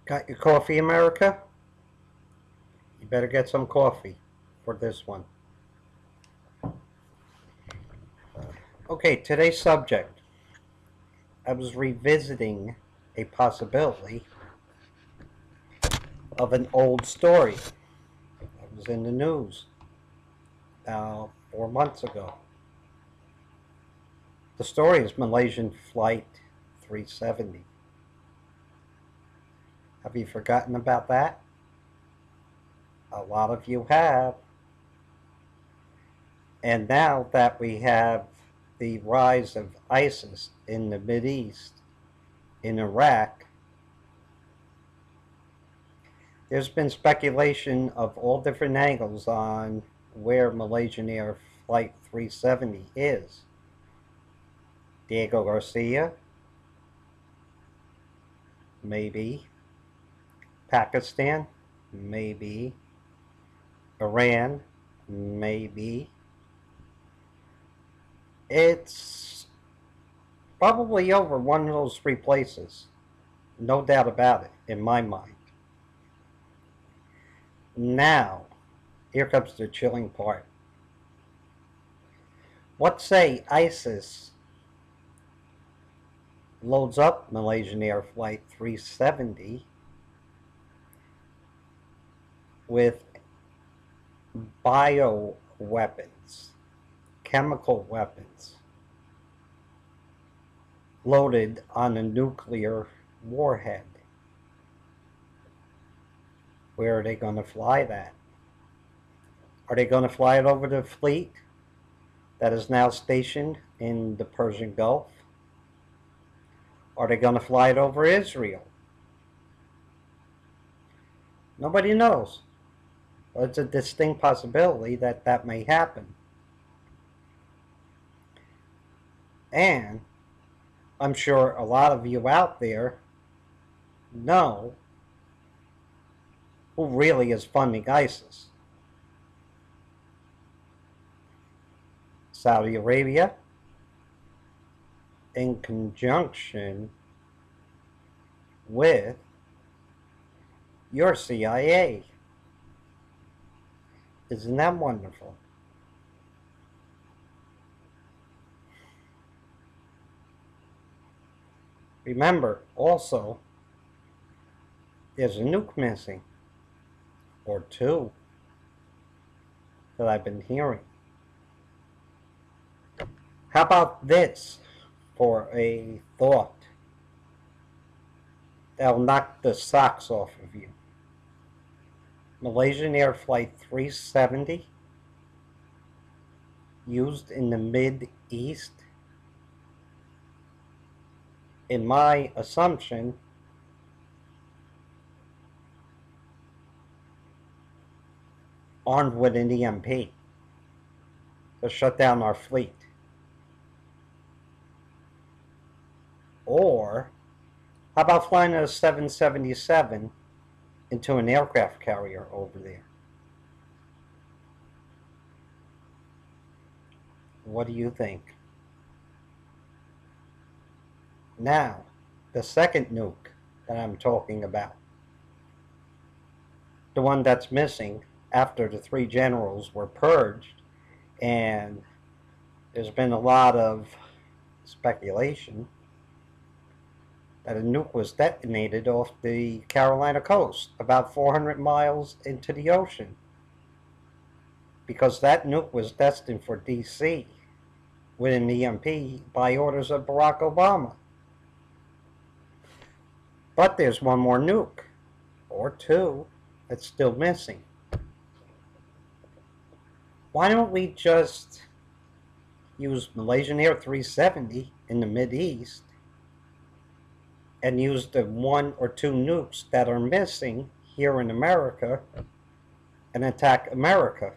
Got your coffee, America? You better get some coffee for this one. Okay, today's subject. I was revisiting a possibility of an old story that was in the news about 4 months ago. The story is Malaysian Flight 370. Have you forgotten about that? A lot of you have. And now that we have the rise of ISIS in the Mideast, in Iraq, there's been speculation of all different angles on where Malaysian Air Flight 370 is. Diego Garcia, maybe. Pakistan, maybe. Iran, maybe. It's probably over one of those three places. No doubt about it, in my mind. Now, here comes the chilling part. What say ISIS loads up Malaysian Air Flight 370 with bio weapons, chemical weapons, loaded on a nuclear warhead. Where are they going to fly that? Are they going to fly it over the fleet that is now stationed in the Persian Gulf? Are they going to fly it over Israel? Nobody knows. But it's a distinct possibility that that may happen. And I'm sure a lot of you out there know who really is funding ISIS. Saudi Arabia, in conjunction with your CIA. Isn't that wonderful? Remember, also, there's a nuke missing, or two, that I've been hearing. How about this for a thought that'll knock the socks off of you? Malaysian Air Flight 370 used in the Mid-East. In my assumption, armed with an EMP to shut down our fleet. Or, how about flying a 777 into an aircraft carrier over there? What do you think? Now, the second nuke that I'm talking about, the one that's missing after the three generals were purged, and there's been a lot of speculation that a nuke was detonated off the Carolina coast, about 400 miles into the ocean, because that nuke was destined for DC with an EMP by orders of Barack Obama. But there's one more nuke, or two, that's still missing. Why don't we just use Malaysian Air 370 in the Mideast and use the one or two nukes that are missing here in America and attack America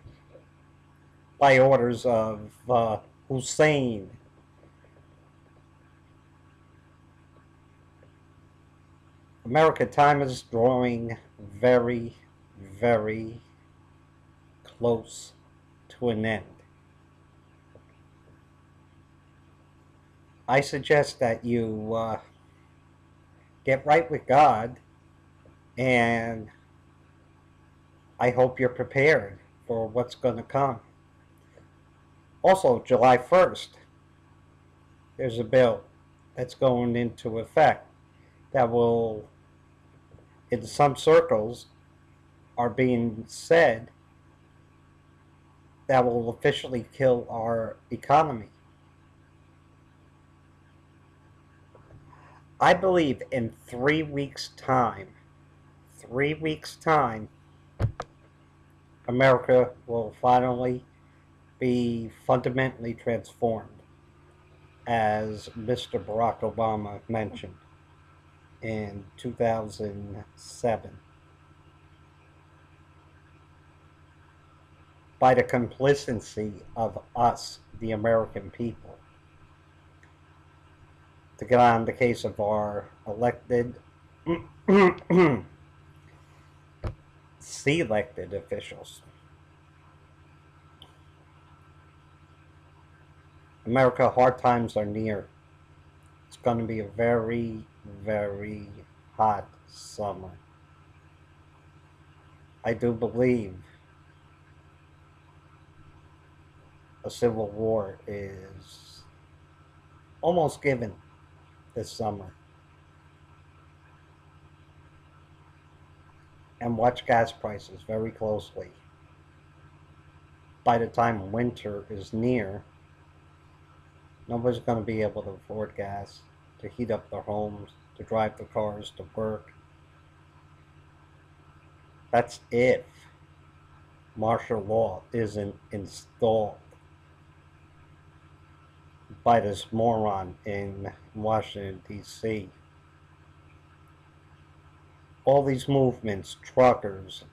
by orders of Hussein? America, time is drawing very, very close to an end. I suggest that you get right with God And I hope you're prepared for what's going to come. Also, July 1st, there's a bill that's going into effect that will, in some circles, are being said that will officially kill our economy. I believe in 3 weeks' time, 3 weeks' time, America will finally be fundamentally transformed, as Mr. Barack Obama mentioned in 2007, by the complacency of us, the American people, to get on the case of our elected, selected officials. America, hard times are near. It's going to be a very, very hot summer. I do believe a civil war is almost given this summer. And watch gas prices very closely. By the time winter is near, nobody's going to be able to afford gas to heat up their homes, to drive their cars to work. That's if martial law isn't installed by this moron in Washington, D.C. All these movements, truckers,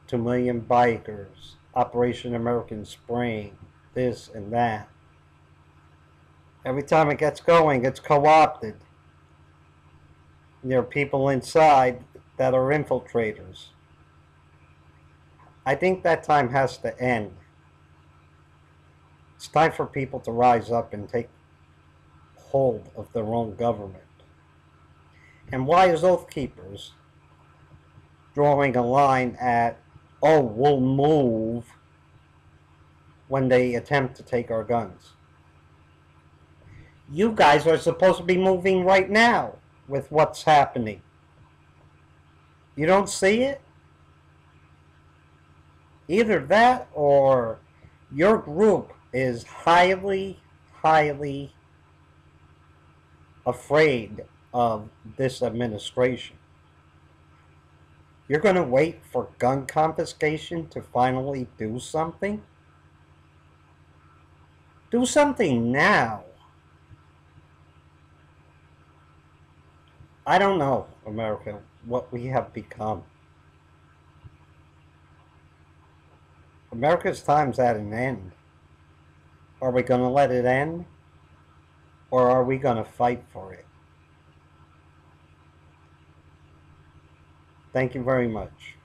2 million bikers, Operation American Spring, this and that. Every time it gets going, it's co-opted. There are people inside that are infiltrators. I think that time has to end. It's time for people to rise up and take hold of their own government. And why is Oath Keepers drawing a line at, oh, we'll move when they attempt to take our guns? You guys are supposed to be moving right now with what's happening. You don't see it? Either that or your group is highly, highly afraid of this administration. You're going to wait for gun confiscation to finally do something? Do something now. I don't know, America, what we have become. America's time's at an end. Are we going to let it end? Or are we going to fight for it? Thank you very much.